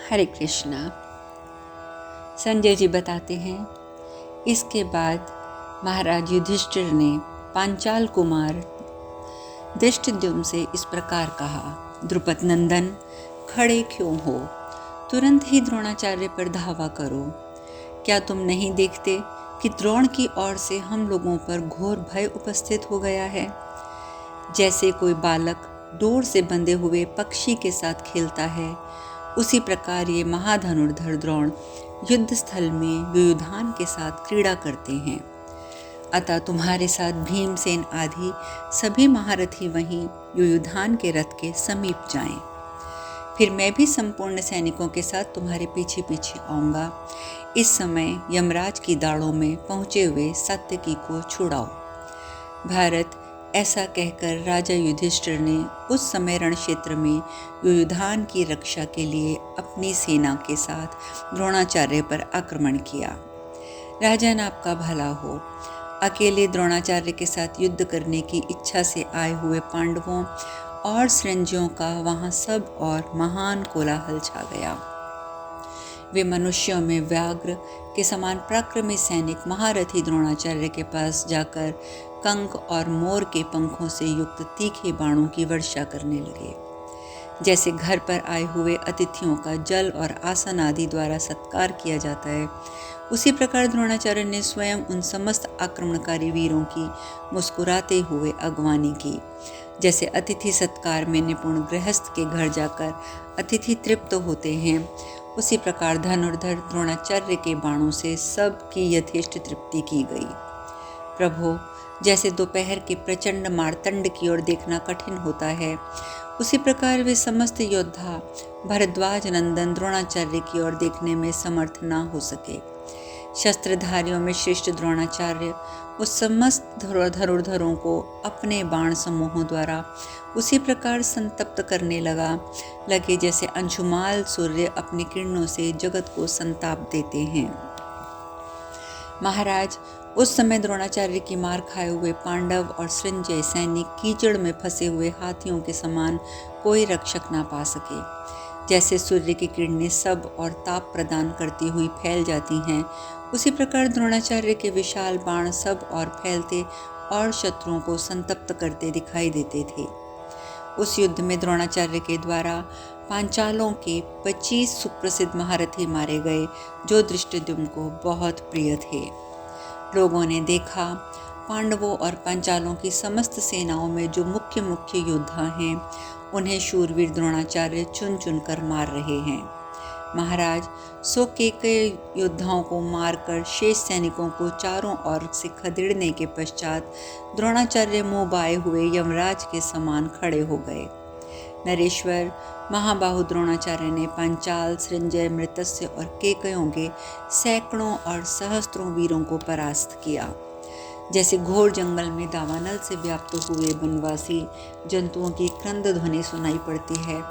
हरे कृष्णा। संजय जी बताते हैं, इसके बाद महाराज युधिष्ठिर ने पांचाल कुमार धृष्टद्युम्न से इस प्रकार कहा, द्रुपद नंदन, खड़े क्यों हो? तुरंत ही द्रोणाचार्य पर धावा करो। क्या तुम नहीं देखते कि द्रोण की ओर से हम लोगों पर घोर भय उपस्थित हो गया है? जैसे कोई बालक डोर से बंधे हुए पक्षी के साथ खेलता है, उसी प्रकार ये महाधनुर्धर द्रोण युद्ध स्थल में युयुधान के साथ क्रीड़ा करते हैं। अतः तुम्हारे साथ भीमसेन आदि सभी महारथी वहीं युयुधान के रथ के समीप जाएं। फिर मैं भी संपूर्ण सैनिकों के साथ तुम्हारे पीछे पीछे आऊंगा। इस समय यमराज की दाढ़ों में पहुंचे हुए सात्यकी को छुड़ाओ। भारत ऐसा कहकर राजा युधिष्ठिर ने उस समय रण क्षेत्र में युयुधान की रक्षा के लिए अपनी सेना के साथ द्रोणाचार्य पर आक्रमण किया। राजन, आपका भला हो। अकेले द्रोणाचार्य के साथ युद्ध करने की इच्छा से आए हुए पांडवों और सृंजियों का वहां सब और महान कोलाहल छा गया। वे मनुष्यों में व्याघ्र के समान पराक्रमी सैनिक महारथी द्रोणाचार्य के पास जाकर कंक और मोर के पंखों से युक्त तीखे बाणों की वर्षा करने लगे। जैसे घर पर आए हुए अतिथियों का जल और आसन आदि द्वारा सत्कार किया जाता है, उसी प्रकार द्रोणाचार्य ने स्वयं उन समस्त आक्रमणकारी वीरों की मुस्कुराते हुए अगवानी की। जैसे अतिथि सत्कार में निपुण गृहस्थ के घर जाकर अतिथि तृप्त होते हैं, उसी प्रकार धनुर्धर द्रोणाचार्य के बाणों से सब की यथेष्ट तृप्ति की गई। प्रभो, जैसे दोपहर के प्रचंड मारतंड की ओर देखना कठिन होता है, उसी प्रकार वे समस्त योद्धा भरद्वाज नंदन द्रोणाचार्य की ओर देखने में समर्थ न हो सके। शस्त्रधारियों में श्रेष्ठ द्रोणाचार्य उस समस्त धनुर्धरों को अपने बाण समूहों द्वारा उसी प्रकार संतप्त करने लगे जैसे अंशुमाल सूर्य अपनी किरणों से जगत को संताप देते हैं। महाराज, उस समय द्रोणाचार्य की मार खाए हुए पांडव और सृंजय सैनिक कीचड़ में फंसे हुए हाथियों के समान कोई रक्षक ना पा सके। जैसे सूर्य की किरणें सब और ताप प्रदान करती हुई फैल जाती हैं, उसी प्रकार द्रोणाचार्य के विशाल बाण सब और फैलते और शत्रुओं को संतप्त करते दिखाई देते थे। उस युद्ध में द्रोणाचार्य के द्वारा पांचालों के 25 सुप्रसिद्ध महारथी मारे गए, जो धृष्टद्युम्न को बहुत प्रिय थे। लोगों ने देखा, पांडवों और पांचालों की समस्त सेनाओं में जो मुख्य मुख्य योद्धा हैं, उन्हें शूरवीर द्रोणाचार्य चुन चुन कर मार रहे हैं। महाराज, सो केकई योद्धाओं को मारकर शेष सैनिकों को चारों ओर से खदेड़ने के पश्चात द्रोणाचार्य मुंह बाए हुए यमराज के समान खड़े हो गए। नरेश्वर, महाबाहु द्रोणाचार्य ने पांचाल, सृंजय, मृतस्य और केकयों के सैकड़ों और सहस्त्रों वीरों को परास्त किया। जैसे घोर जंगल में दावानल से व्याप्त हुए वनवासी जंतुओं की क्रंद ध्वनि सुनाई पड़ती है,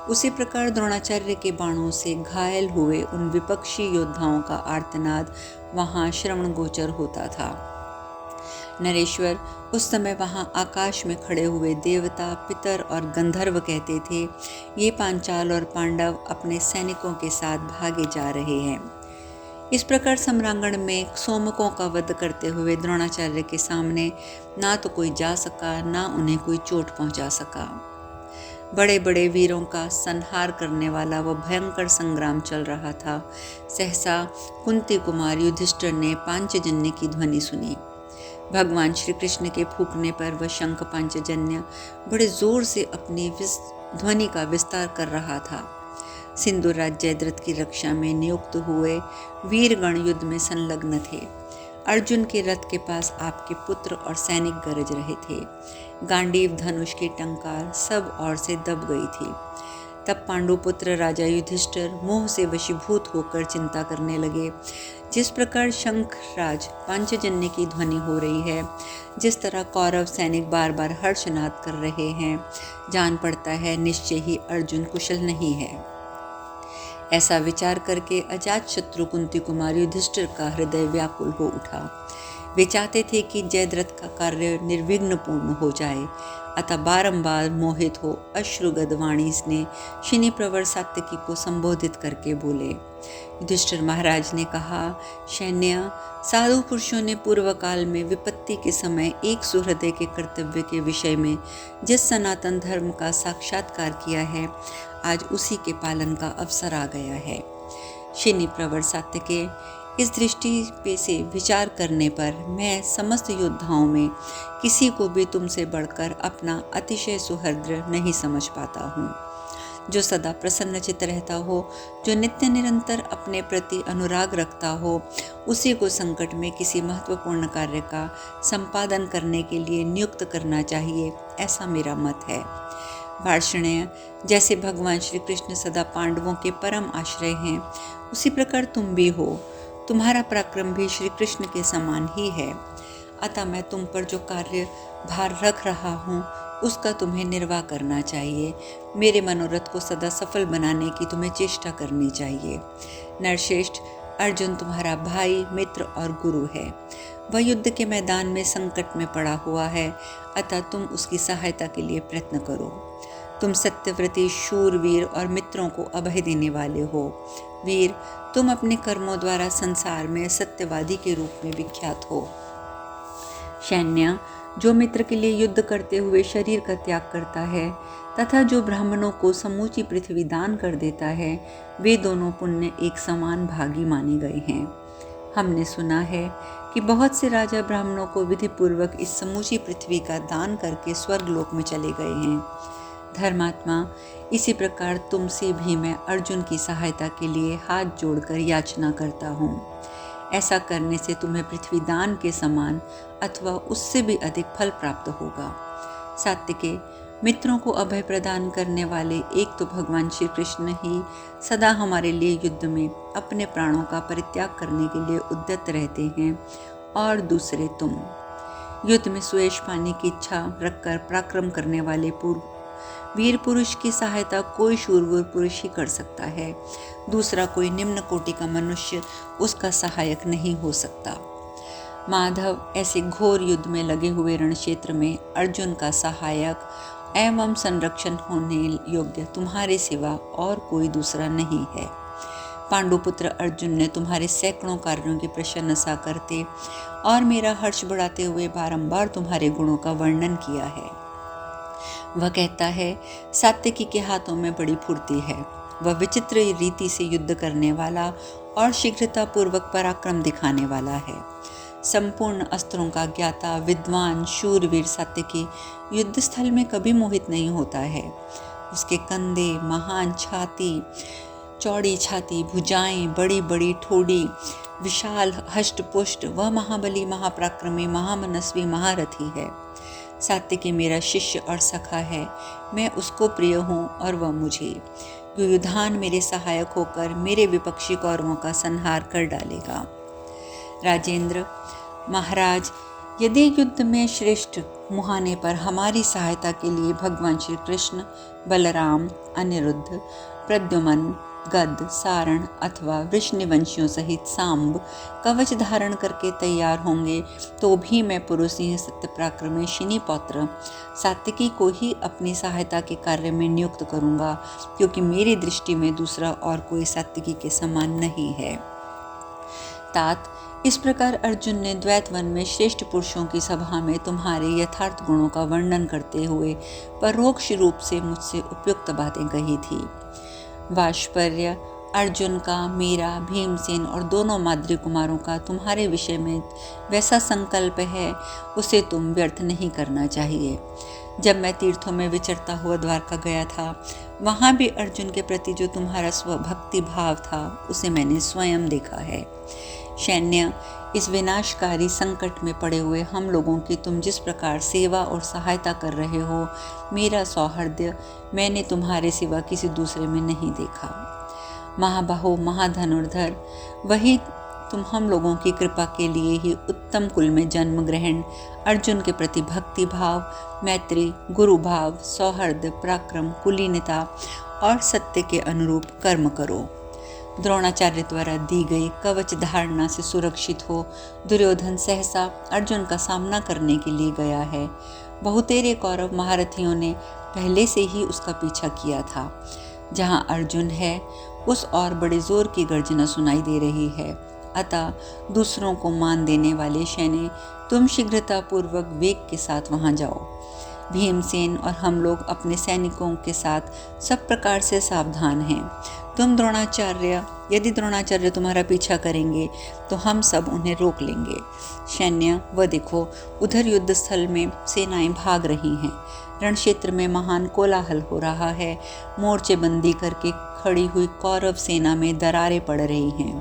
उसी प्रकार द्रोणाचार्य के बाणों से घायल हुए उन विपक्षी योद्धाओं का आर्तनाद वहां श्रवण गोचर होता था। नरेश्वर, उस समय वहां आकाश में खड़े हुए देवता, पितर और गंधर्व कहते थे, ये पांचाल और पांडव अपने सैनिकों के साथ भागे जा रहे हैं। इस प्रकार सम्रांगण में सोमकों का वध करते हुए द्रोणाचार्य के सामने ना तो कोई जा सका, ना उन्हें कोई चोट पहुंचा सका। बड़े बड़े वीरों का संहार करने वाला वह भयंकर संग्राम चल रहा था। सहसा कुंती कुमार युधिष्ठिर ने पांचजन्य की ध्वनि सुनी। भगवान श्री कृष्ण के फूंकने पर वह शंख पांचजन्य बड़े जोर से अपनी ध्वनि का विस्तार कर रहा था। सिंधु राज्य जयद्रथ की रक्षा में नियुक्त हुए वीरगण युद्ध में संलग्न थे। अर्जुन के रथ के पास आपके पुत्र और सैनिक गरज रहे थे। गांडीव, धनुष की टंकार सब ओर से दब गई थी। तब पांडुपुत्र राजा युधिष्ठिर मोह से वशीभूत होकर चिंता करने लगे। जिस प्रकार शंखराज पांचजन्य की ध्वनि हो रही है, जिस तरह कौरव सैनिक बार बार हर्षनाद कर रहे हैं, जान पड़ता है निश्चय ही अर्जुन कुशल नहीं है। ऐसा विचार करके अजात शत्रु कुंती कुमार युधिष्ठिर का हृदय व्याकुल हो उठा। वे चाहते थे कि जयद्रथ का कार्य निर्विघ्न पूर्ण हो जाए। अतः बारंबार मोहित हो अश्रुगद वाणी ने शिनी प्रवर सात्यकी को संबोधित करके बोले। युधिष्ठिर महाराज ने कहा, सैन्य, साधु पुरुषों ने पूर्व काल में विपत्ति के समय एक सुहृदय के कर्तव्य के विषय में जिस सनातन धर्म का साक्षात्कार किया है, आज उसी के पालन का अवसर आ गया है। शिनी प्रवर सात्यके, इस दृष्टि पे से विचार करने पर मैं समस्त योद्धाओं में किसी को भी तुमसे बढ़कर अपना अतिशय सुहृद नहीं समझ पाता हूँ। जो सदा प्रसन्नचित्त रहता हो, जो नित्य निरंतर अपने प्रति अनुराग रखता हो, उसी को संकट में किसी महत्वपूर्ण कार्य का संपादन करने के लिए नियुक्त करना चाहिए, ऐसा मेरा मत है। वार्ष्णेय, जैसे भगवान श्री कृष्ण सदा पांडवों के परम आश्रय हैं, उसी प्रकार तुम भी हो। तुम्हारा पराक्रम भी श्री कृष्ण के समान ही है। अतः मैं तुम पर जो कार्य भार रख रहा हूँ, उसका तुम्हें निर्वाह करना चाहिए। मेरे मनोरथ को सदा सफल बनाने की तुम्हें चेष्टा करनी चाहिए। नरश्रेष्ठ, अर्जुन तुम्हारा भाई, मित्र और गुरु है। वह युद्ध के मैदान में संकट में पड़ा हुआ है, अतः तुम उसकी सहायता के लिए प्रयत्न करो। तुम सत्यव्रती, शूरवीर और मित्रों को अभय देने वाले हो। वीर, तुम अपने कर्मों द्वारा संसार में सत्यवादी के रूप में विख्यात हो। सैन्य, जो मित्र के लिए युद्ध करते हुए शरीर का त्याग करता है तथा जो ब्राह्मणों को समूची पृथ्वी दान कर देता है, वे दोनों पुण्य एक समान भागी माने गए हैं। हमने सुना है कि बहुत से राजा ब्राह्मणों को विधिपूर्वक इस समूची पृथ्वी का दान करके स्वर्गलोक में चले गए हैं। धर्मात्मा, इसी प्रकार तुमसे भी मैं अर्जुन की सहायता के लिए हाथ जोड़कर याचना करता हूँ। ऐसा करने से तुम्हें पृथ्वी दान के समान अथवा उससे भी अधिक फल प्राप्त होगा। सात्विके, मित्रों को अभय प्रदान करने वाले एक तो भगवान श्री कृष्ण ही सदा हमारे लिए युद्ध में अपने प्राणों का परित्याग करने के लिए उद्यत रहते हैं, और दूसरे तुम। युद्ध में सुयश पाने की इच्छा रखकर पराक्रम करने वाले वीर पुरुष की सहायता कोई शूरवीर पुरुष ही कर सकता है। दूसरा कोई निम्न कोटि का मनुष्य उसका सहायक नहीं हो सकता। माधव, ऐसे घोर युद्ध में लगे हुए रण क्षेत्र में अर्जुन का सहायक एवं संरक्षण होने योग्य तुम्हारे सिवा और कोई दूसरा नहीं है। पांडुपुत्र अर्जुन ने तुम्हारे सैकड़ों कार्यों की प्रशंसा करते और मेरा हर्ष बढ़ाते हुए बारंबार तुम्हारे गुणों का वर्णन किया है। वह कहता है, सात्यकी के हाथों में बड़ी फुर्ती है। वह विचित्र रीति से युद्ध करने वाला और शीघ्रता पूर्वक पराक्रम दिखाने वाला है। संपूर्ण अस्त्रों का ज्ञाता विद्वान शूरवीर सात्यकी युद्ध स्थल में कभी मोहित नहीं होता है। उसके कंधे, महान छाती, चौड़ी छाती, भुजाएं, बड़ी बड़ी ठोड़ी, विशाल हष्टपुष्ट, वह महाबली, महापराक्रमी, महामनस्वी, महारथी है। सात्यकी मेरा शिष्य और सखा है। मैं उसको प्रिय हूँ और वह मुझे। युयुधान मेरे सहायक होकर मेरे विपक्षी कौरवों का संहार कर डालेगा। राजेंद्र महाराज, यदि युद्ध में श्रेष्ठ मुहाने पर हमारी सहायता के लिए भगवान श्री कृष्ण, बलराम, अनिरुद्ध, प्रद्युमन, गद, सारण अथवा वृषनिवंशियों सहित सांब कवच धारण करके तैयार होंगे, तो भी मैं पुरुषिंह सत्यपराक्रमी शिनी पौत्र सात्यकी को ही अपनी सहायता के कार्य में नियुक्त करूंगा, क्योंकि मेरी दृष्टि में दूसरा और कोई सात्यकी के समान नहीं है। तात, इस प्रकार अर्जुन ने द्वैत वन में श्रेष्ठ पुरुषों की सभा में तुम्हारे यथार्थ गुणों का वर्णन करते हुए परोक्ष रूप से मुझसे उपयुक्त बातें कही थी। वाष्पर्य, अर्जुन का, मेरा, भीमसेन और दोनों माद्री कुमारों का तुम्हारे विषय में वैसा संकल्प है, उसे तुम व्यर्थ नहीं करना चाहिए। जब मैं तीर्थों में विचरता हुआ द्वारका गया था, वहाँ भी अर्जुन के प्रति जो तुम्हारा स्वभक्ति भाव था, उसे मैंने स्वयं देखा है। सैन्य, इस विनाशकारी संकट में पड़े हुए हम लोगों की तुम जिस प्रकार सेवा और सहायता कर रहे हो, मेरा सौहार्द्य मैंने तुम्हारे सिवा किसी दूसरे में नहीं देखा। महाबाहो, महाधनुर्धर, वही तुम हम लोगों की कृपा के लिए ही उत्तम कुल में जन्म ग्रहण, अर्जुन के प्रति भक्ति भाव, मैत्री, गुरु भाव, सौहार्द, पराक्रम, कुलीनता और सत्य के अनुरूप कर्म करो। द्रोणाचार्य द्वारा दी गई कवच धारणा से सुरक्षित हो दुर्योधन सहसा अर्जुन का सामना करने के लिए गया है। बहुतेरे कौरव महारथियों ने पहले से ही उसका पीछा किया था। जहाँ अर्जुन है उस और बड़े जोर की गर्जना सुनाई दे रही है। अतः दूसरों को मान देने वाले सैन्य, तुम शीघ्रतापूर्वक वेग के साथ वहां जाओ। भीमसेन और हम लोग अपने सैनिकों के साथ सब प्रकार से सावधान हैं। यदि द्रोणाचार्य तुम्हारा पीछा करेंगे तो हम सब उन्हें रोक लेंगे। सैन्य, वह देखो, उधर युद्ध स्थल में सेनाएं भाग रही हैं। रण क्षेत्र में महान कोलाहल हो रहा है। मोर्चेबंदी करके खड़ी हुई कौरव सेना में दरारें पड़ रही हैं।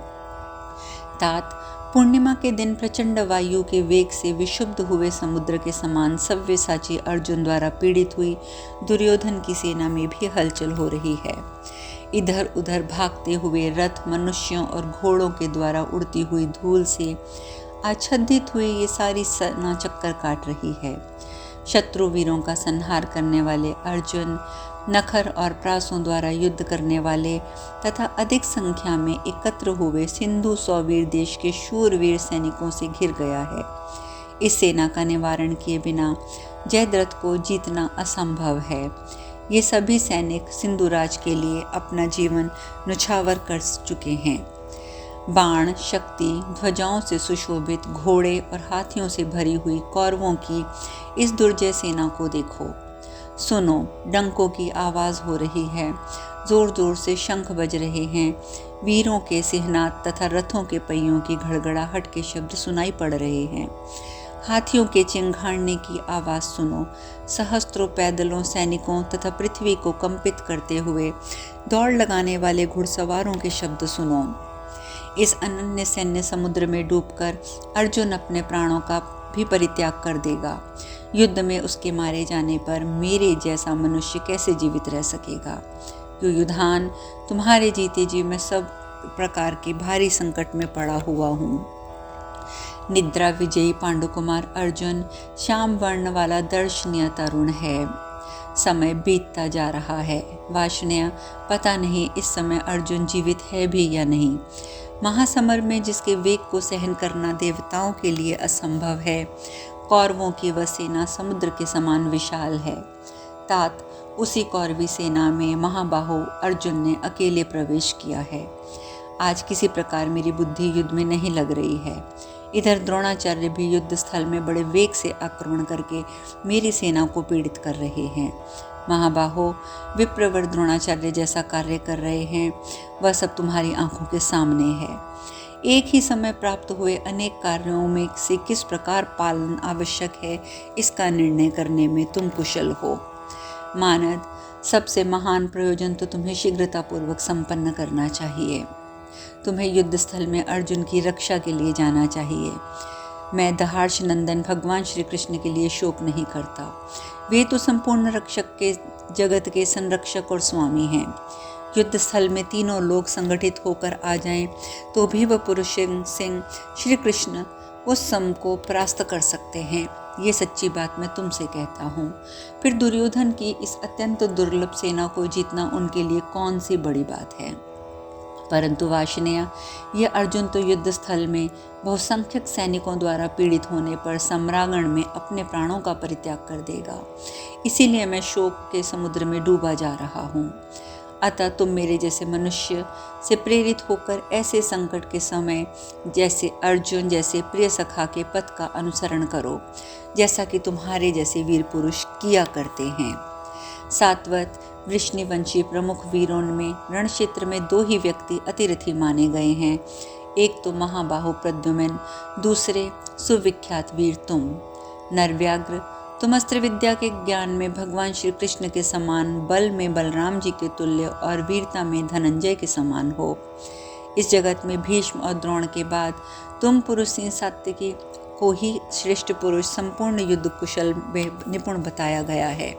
तात, पूर्णिमा के दिन प्रचंड वायु के वेग से विशुद्ध हुए समुद्र के समान सव्यसाची अर्जुन द्वारा पीड़ित हुई दुर्योधन की सेना में भी हलचल हो रही है। इधर उधर भागते हुए रथ मनुष्यों और घोड़ों के द्वारा उड़ती हुई धूल से आच्छादित हुए ये सारी सेना चक्कर काट रही है। शत्रु वीरों का संहार करने वाले अर्जुन नखर और प्रासों द्वारा युद्ध करने वाले तथा अधिक संख्या में एकत्र हुए सिंधु सौवीर देश के शूरवीर सैनिकों से घिर गया है। इस सेना का निवारण किए बिना जयद्रथ को जीतना असंभव है। ये सभी सैनिक सिंधुराज के लिए अपना जीवन न्यौछावर कर चुके हैं। बाण, शक्ति, ध्वजाओं से सुशोभित घोड़े और हाथियों से भरी हुई कौरवों की इस दुर्जय सेना को देखो। सुनो, डंकों की आवाज़ हो रही है, जोर जोर से शंख बज रहे हैं, वीरों के सिहनाद तथा रथों के पहियों की घड़घड़ाहट के शब्द सुनाई पड़ रहे हैं। हाथियों के चिंघाड़ने की आवाज़ सुनो, सहस्त्रों पैदलों सैनिकों तथा पृथ्वी को कंपित करते हुए दौड़ लगाने वाले घुड़सवारों के शब्द सुनो। इस अनन्य सैन्य समुद्र में डूबकर अर्जुन अपने प्राणों का भी परित्याग कर देगा। युद्ध में उसके मारे जाने पर मेरे जैसा मनुष्य कैसे जीवित रह सकेगा? युयुधान, तुम्हारे जीते जी मैं सब प्रकार के भारी संकट में पड़ा हुआ हूँ। निद्रा विजयी पांडुकुमार अर्जुन श्याम वर्ण वाला दर्शनीय तरुण है। समय बीतता जा रहा है। वार्ष्णेय, पता नहीं इस समय अर्जुन जीवित है भी या नहीं। महासमर में जिसके वेग को सहन करना देवताओं के लिए असंभव है, कौरवों की वह सेना समुद्र के समान विशाल है। तात, उसी कौरवी सेना में महाबाहो अर्जुन ने अकेले प्रवेश किया है। आज किसी प्रकार मेरी बुद्धि युद्ध में नहीं लग रही है। इधर द्रोणाचार्य भी युद्ध स्थल में बड़े वेग से आक्रमण करके मेरी सेना को पीड़ित कर रहे हैं। महाबाहो, विप्रवर द्रोणाचार्य जैसा कार्य कर रहे हैं, वह सब तुम्हारी आंखों के सामने है। एक ही समय प्राप्त हुए अनेक कार्यों में से किस प्रकार पालन आवश्यक है, इसका निर्णय करने में तुम कुशल हो। मानद, सबसे महान प्रयोजन तो तुम्हें शीघ्रतापूर्वक संपन्न करना चाहिए। तुम्हें युद्ध स्थल में अर्जुन की रक्षा के लिए जाना चाहिए। मैं दहार्ष नंदन भगवान श्री कृष्ण के लिए शोक नहीं करता। वे तो संपूर्ण रक्षक के जगत के संरक्षक और स्वामी हैं। युद्ध स्थल में तीनों लोग संगठित होकर आ जाएं तो भी वह पुरुष सिंह श्री कृष्ण उस सम को परास्त कर सकते हैं। ये सच्ची बात मैं तुमसे कहता हूँ। फिर दुर्योधन की इस अत्यंत दुर्लभ सेना को जीतना उनके लिए कौन सी बड़ी बात है। परंतु वार्ष्णेय, यह अर्जुन तो युद्ध स्थल में बहुसंख्यक सैनिकों द्वारा पीड़ित होने पर सम्रांगण में अपने प्राणों का परित्याग कर देगा। इसीलिए मैं शोक के समुद्र में डूबा जा रहा हूँ। अतः तुम मेरे जैसे मनुष्य से प्रेरित होकर ऐसे संकट के समय जैसे अर्जुन जैसे प्रिय सखा के पथ का अनुसरण करो, जैसा कि तुम्हारे जैसे वीर पुरुष किया करते हैं। सात्वत, वृष्णिवंशी प्रमुख वीरों में रण क्षेत्र में दो ही व्यक्ति अतिरथी माने गए हैं। एक तो महाबाहु प्रद्युम्न, दूसरे सुविख्यात वीर तुम। नरव्याघ्र, तुम अस्त्र विद्या के ज्ञान में भगवान श्री कृष्ण के समान, बल में बलराम जी के तुल्य और वीरता में धनंजय के समान हो। इस जगत में भीष्म और द्रोण के बाद तुम पुरुष सिंह सात्विकी को ही श्रेष्ठ पुरुष, संपूर्ण युद्ध कुशल में निपुण बताया गया है।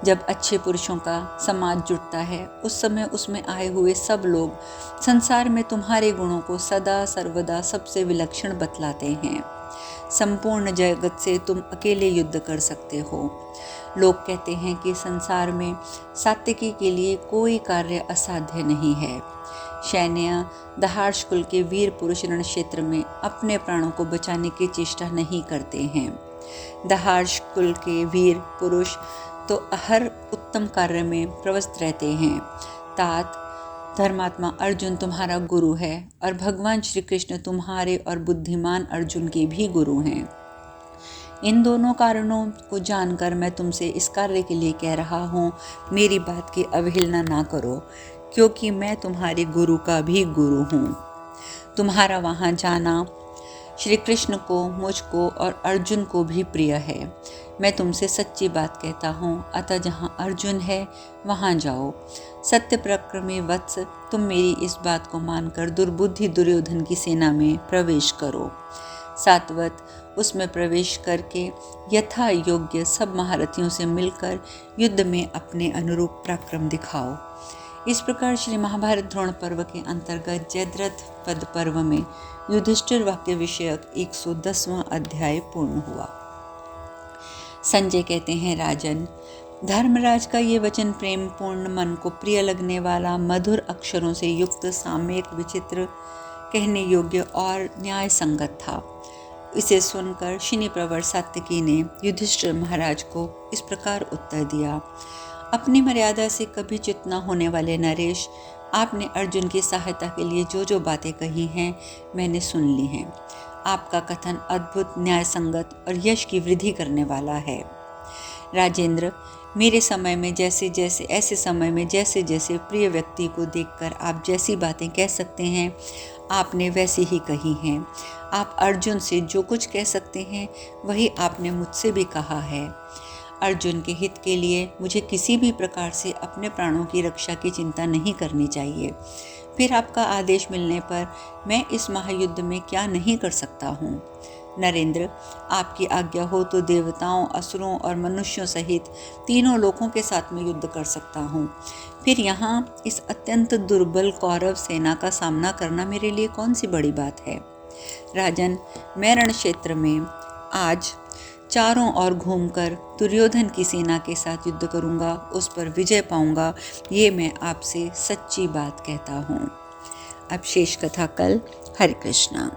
जब अच्छे पुरुषों का समाज जुटता है, उस समय उसमें आए हुए सब लोग संसार में तुम्हारे गुणों को सदा सर्वदा सबसे विलक्षण बतलाते हैं। संपूर्ण जगत से तुम अकेले युद्ध कर सकते हो। लोग कहते हैं कि संसार में सात्विकी के लिए कोई कार्य असाध्य नहीं है। सैन्य, दहार्ष कुल के वीर पुरुष रण क्षेत्र में अपने प्राणों को बचाने की चेष्टा नहीं करते हैं। दहाड़ कुल के वीर पुरुष तो हर उत्तम कार्य में प्रवृत्त रहते हैं। तात धर्मात्मा अर्जुन तुम्हारा गुरु है और भगवान श्री कृष्ण तुम्हारे और बुद्धिमान अर्जुन के भी गुरु हैं। इन दोनों कारणों को जानकर मैं तुमसे इस कार्य के लिए कह रहा हूँ, मेरी बात की अवहेलना ना करो, क्योंकि मैं तुम्हारे गुरु का भी गुरु हूँ। तुम्हारा वहाँ जाना श्री कृष्ण को, मुझको और अर्जुन को भी प्रिय है। मैं तुमसे सच्ची बात कहता हूँ, अतः जहाँ अर्जुन है वहाँ जाओ। सत्य प्रक्रमी वत्स, तुम मेरी इस बात को मानकर दुर्बुद्धि दुर्योधन की सेना में प्रवेश करो। सात्वत उसमें प्रवेश करके यथा योग्य सब महारथियों से मिलकर युद्ध में अपने अनुरूप पराक्रम दिखाओ। इस प्रकार श्री महाभारत द्रोण पर्व के अंतर्गत जयद्रथ पद पर्व में युधिष्ठिर वाक्य विषयक 110वां अध्याय पूर्ण हुआ। संजय कहते हैं, राजन, धर्मराज का ये वचन प्रेम पूर्ण, मन को प्रिय लगने वाला, मधुर अक्षरों से युक्त, सामयिक, विचित्र, कहने योग्य और न्याय संगत था। इसे सुनकर शिनी प्रवर सात्विकी ने युधिष्ठिर महाराज को इस प्रकार उत्तर दिया, अपनी मर्यादा से कभी च्युत न होने वाले नरेश, आपने अर्जुन की सहायता के लिए जो जो बातें कही हैं मैंने सुन ली हैं। आपका कथन अद्भुत, न्याय संगत और यश की वृद्धि करने वाला है। राजेंद्र, मेरे समय में ऐसे समय में जैसे जैसे प्रिय व्यक्ति को देखकर आप जैसी बातें कह सकते हैं, आपने वैसी ही कही हैं। आप अर्जुन से जो कुछ कह सकते हैं वही आपने मुझसे भी कहा है। अर्जुन के हित के लिए मुझे किसी भी प्रकार से अपने प्राणों की रक्षा की चिंता नहीं करनी चाहिए। फिर आपका आदेश मिलने पर मैं इस महायुद्ध में क्या नहीं कर सकता हूँ। नरेंद्र, आपकी आज्ञा हो तो देवताओं, असुरों और मनुष्यों सहित तीनों लोकों के साथ में युद्ध कर सकता हूँ। फिर यहाँ इस अत्यंत दुर्बल कौरव सेना का सामना करना मेरे लिए कौन सी बड़ी बात है। राजन, मैं रण क्षेत्र में आज चारों ओर घूमकर दुर्योधन की सेना के साथ युद्ध करूंगा, उस पर विजय पाऊंगा, ये मैं आपसे सच्ची बात कहता हूँ। अब शेष कथा कल। हरे कृष्णा।